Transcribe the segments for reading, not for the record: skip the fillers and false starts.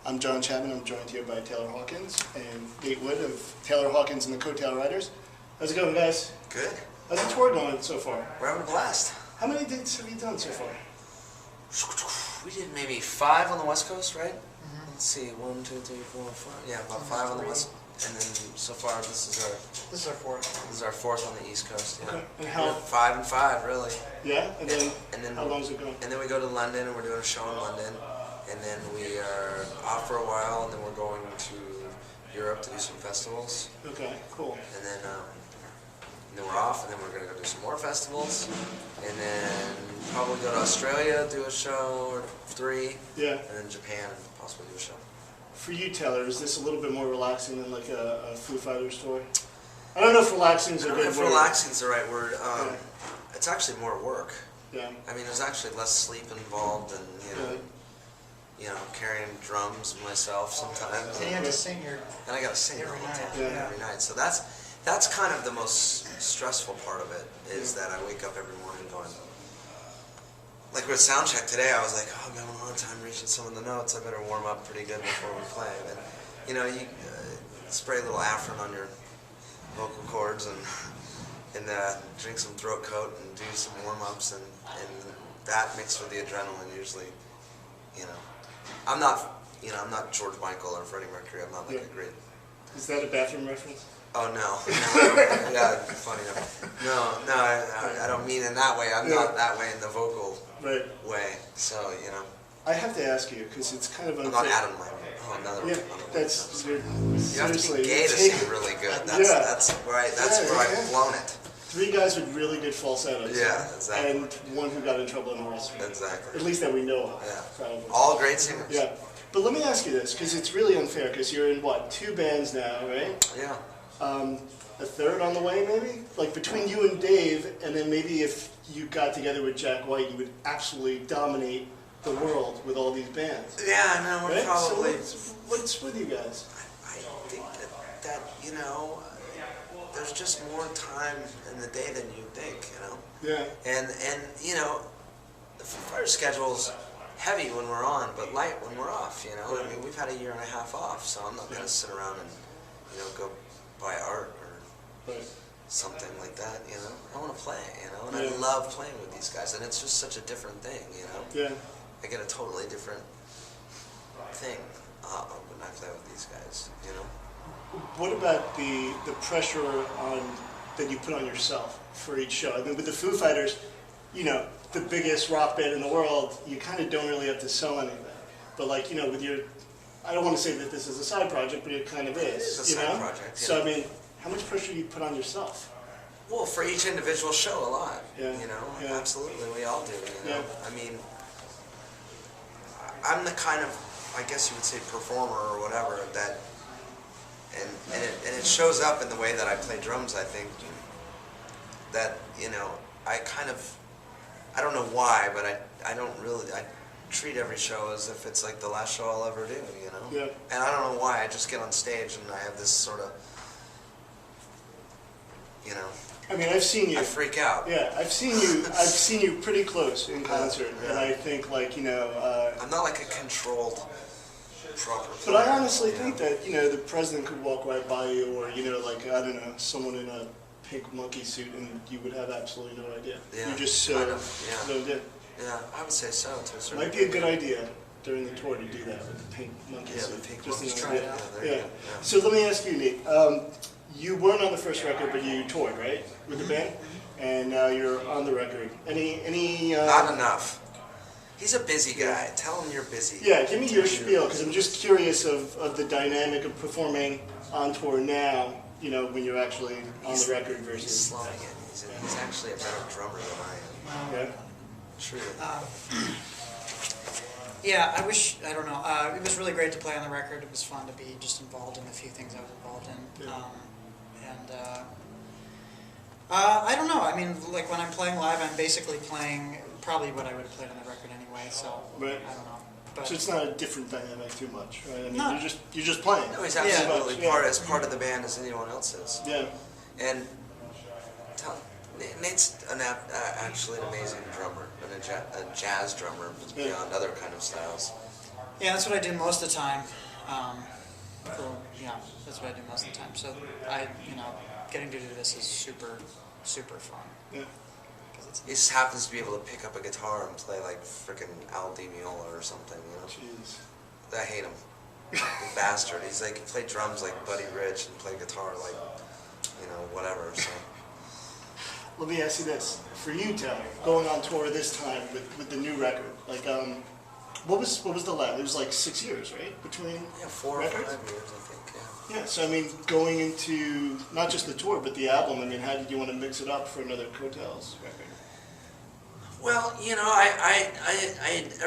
I'm John Chapman. I'm joined here by Taylor Hawkins and Nate Wood of Taylor Hawkins and the Coattail Riders. How's it going, guys? Good. How's the tour going so far? We're having a blast. How many dates have you done so far? We did maybe 5 on the West Coast, right? Let's see, 1, 2, 3, 4, 5. Yeah, about 5 on the West. And then so far, this is our fourth. This is our 4th on the East Coast. Yeah. Okay. And how? 5 and 5, really. Yeah. And then how long is it going? And then we go to London, and we're doing a show in London. And then we are off for a while, and then we're going to Europe to do some festivals. Okay. Cool. And then we're off, and then we're going to go do some more festivals, and then probably go to Australia, do a show or 3, Yeah. and then Japan, and possibly do a show. For you, Taylor, is this a little bit more relaxing than like a Foo Fighters tour? I don't know if relaxing is a good word. I don't know if relaxing is the right word. Yeah. It's actually more work. Yeah. I mean, there's actually less sleep involved, and you know, carrying drums myself sometimes. And you have to sing and I got to sing every all the night. time, Yeah. every night. So that's kind of the most stressful part of it, is that I wake up every morning going, like with soundcheck today, I was like, oh, I'm having a hard time reaching some of the notes. I better warm up pretty good before we play. And you know, you spray a little Afrin on your vocal cords and drink some throat coat and do some warm-ups, and that mixed with the adrenaline usually, you know. I'm not George Michael or Freddie Mercury. I'm not like a great. Is that a bathroom reference? Oh no. Yeah, funny enough. No, I don't mean in that way. I'm not that way in the vocal way. So, you know. I have to ask you, because it's kind of I'm unfair. not Adam Lambert. Oh, another. Yeah, that's you have to be gay to sing really good. That's right. That's where I've blown it. 3 guys with really good falsettos. Yeah, exactly. And 1 who got in trouble in the West. Exactly. At least that we know of. Yeah. Probably. All great singers. Yeah. But let me ask you this, because it's really unfair, because you're in, what, 2 bands now, right? Yeah. A 3rd on the way, maybe? Like, between you and Dave, and then maybe if you got together with Jack White, you would absolutely dominate the world with all these bands. Yeah, I know. We're right? probably. So what's with you guys? I think that you know, there's just more time in the day than you think, you know. Yeah. And you know, the Foo Fighters schedule's heavy when we're on, but light when we're off, you know. I mean, we've had a year and a half off, so I'm not going to sit around and, you know, go buy art or something like that, you know. I want to play, you know, and I love playing with these guys, and it's just such a different thing, you know. Yeah. I get a totally different thing when I play with these guys, you know. What about the pressure that you put on yourself for each show? I mean, with the Foo Fighters, you know, the biggest rock band in the world, you kind of don't really have to sell anything. But like, you know, with your, I don't want to say that this is a side project, but it kind of is. It's a side project. So I mean, how much pressure do you put on yourself? Well, for each individual show, a lot. Yeah. You know, Yeah. absolutely, we all do. You know, Yeah. I mean, I'm the kind of, I guess you would say, performer or whatever that, and it shows up in the way that I play drums. I think that, you know, I don't know why, but I treat every show as if it's like the last show I'll ever do, you know? Yeah. And I don't know why, I just get on stage and I have this sort of, you know, I mean, I've seen you. I freak out. Yeah, I've seen you pretty close in concert, and I think, like, you know. I'm not like a controlled, proper But I player, honestly you know? think that, you know, the president could walk right by you, or, you know, like, I don't know, someone in a pink monkey suit, and you would have absolutely no idea. Yeah, You're just so kind of, yeah. zoned in. Yeah, I would say so, to a certain Might be a good idea during the tour to do that with the pink monkey Yeah, suit. the pink Just monkey an suit. idea. Yeah, there you Yeah. go. Yeah. So let me ask you, Nate. You weren't on the first record, but you toured, right, with the band? And now you're on the record. Any? Not enough. He's a busy guy. Tell him you're busy. Yeah, give me your spiel, because I'm just curious of the dynamic of performing on tour now, you know, when you're actually on the record He's versus... slowing it. He's actually a better drummer than I am. Yeah. Truly. Yeah, I don't know. It was really great to play on the record. It was fun to be just involved in the few things I was involved in. Yeah. I don't know. I mean, like when I'm playing live, I'm basically playing probably what I would have played on the record anyway. So Right. I don't know. But So it's not a different dynamic too much, right? I mean, No. you're just playing. No, he's Yeah. absolutely Yeah. as part of the band as anyone else is. Yeah. And Nate's actually an amazing drummer, and a jazz drummer beyond other kind of styles. Yeah, that's what I do most of the time. Yeah, that's what I do most of the time. So getting to do this is super, super fun. Yeah. He just happens to be able to pick up a guitar and play like frickin' Al Di Meola or something, you know? Jeez. I hate him. The bastard. He's like, he played drums like Buddy Rich and played guitar like, whatever, so. Let me ask you this. For you, Taylor, going on tour this time with the new record, like, what was the last? It was like 6 years, right? Between 4 or records? 5 years, I think, yeah. Yeah, so I mean, going into not just the tour, but the album, I mean, how did you want to mix it up for another Coattails record? Well, I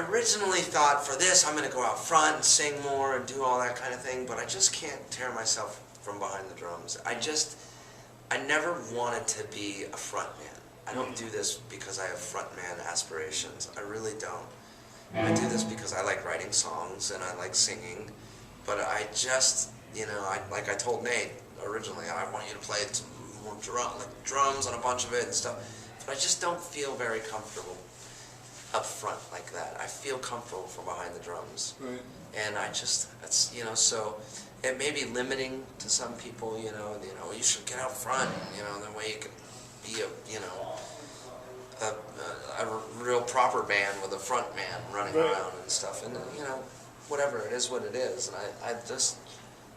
originally thought for this I'm going to go out front and sing more and do all that kind of thing, but I just can't tear myself from behind the drums. I never wanted to be a front man. I don't do this because I have front man aspirations. I really don't. I do this because I like writing songs and I like singing, but I just, like I told Nate originally, I want you to play some more drums on a bunch of it and stuff. But I just don't feel very comfortable up front like that. I feel comfortable from behind the drums. Right. And so it may be limiting to some people, you should get out front, that way you can be a real proper band with a front man running around and stuff. And, whatever, it is what it is.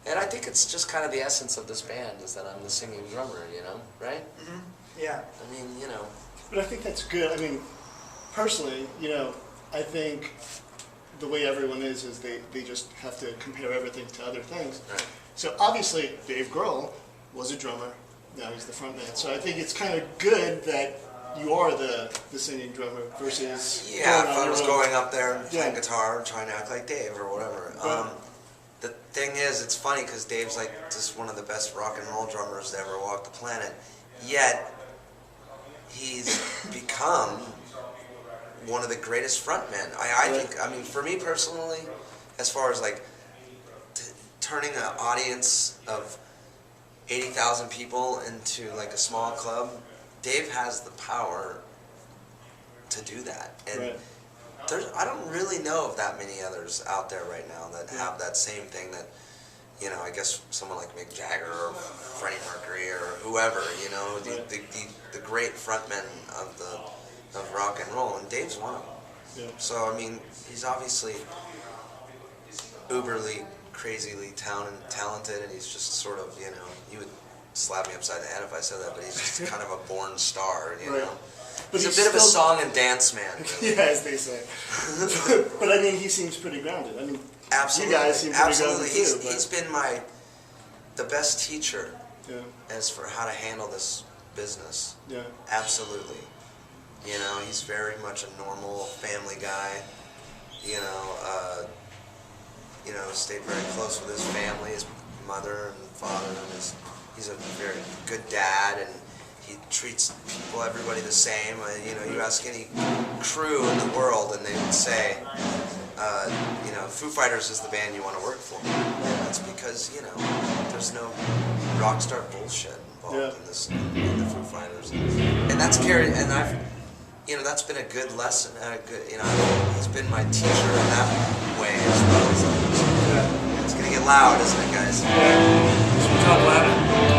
And I think it's just kind of the essence of this band is that I'm the singing drummer, right? Mm-hmm. Yeah. I mean, But I think that's good. I mean, personally, I think the way everyone is they just have to compare everything to other things. Right. So obviously, Dave Grohl was a drummer. Now he's the front man. So I think it's kind of good that you are the singing drummer versus... Yeah, if I was going up there and playing Yeah. guitar and trying to act like Dave or whatever. Right. The thing is, it's funny because Dave's like just one of the best rock and roll drummers to ever walk the planet. Yet, he's become one of the greatest frontmen. I think, I mean, for me personally, as far as like turning an audience of 80,000 people into like a small club, Dave has the power to do that. And Right. I don't really know of that many others out there right now that have that same thing that, I guess someone like Mick Jagger or Freddie Mercury or whoever, the great frontmen of rock and roll, and Dave's one of them. Yeah. So, I mean, he's obviously uberly, crazily talented, and he's just sort of, you would slap me upside the head if I said that, but he's just kind of a born star, Right. But He's a bit of a song and dance man. Really. Yeah, as they say. But I mean, he seems pretty grounded. I mean, Absolutely. you guys seem pretty Absolutely. grounded too. He's been the best teacher Yeah, as for how to handle this business. yeah. Absolutely. He's very much a normal family guy. Stayed very close with his family, his mother and father, and he's a very good dad, and he treats everybody the same. You ask any crew in the world, and they would say, Foo Fighters is the band you want to work for. And that's because, there's no rock star bullshit involved in the Foo Fighters. And that's carried, and that's been a good lesson. He's been my teacher in that way as well. It's gonna get loud, isn't it, guys? Yeah. Should we talk louder?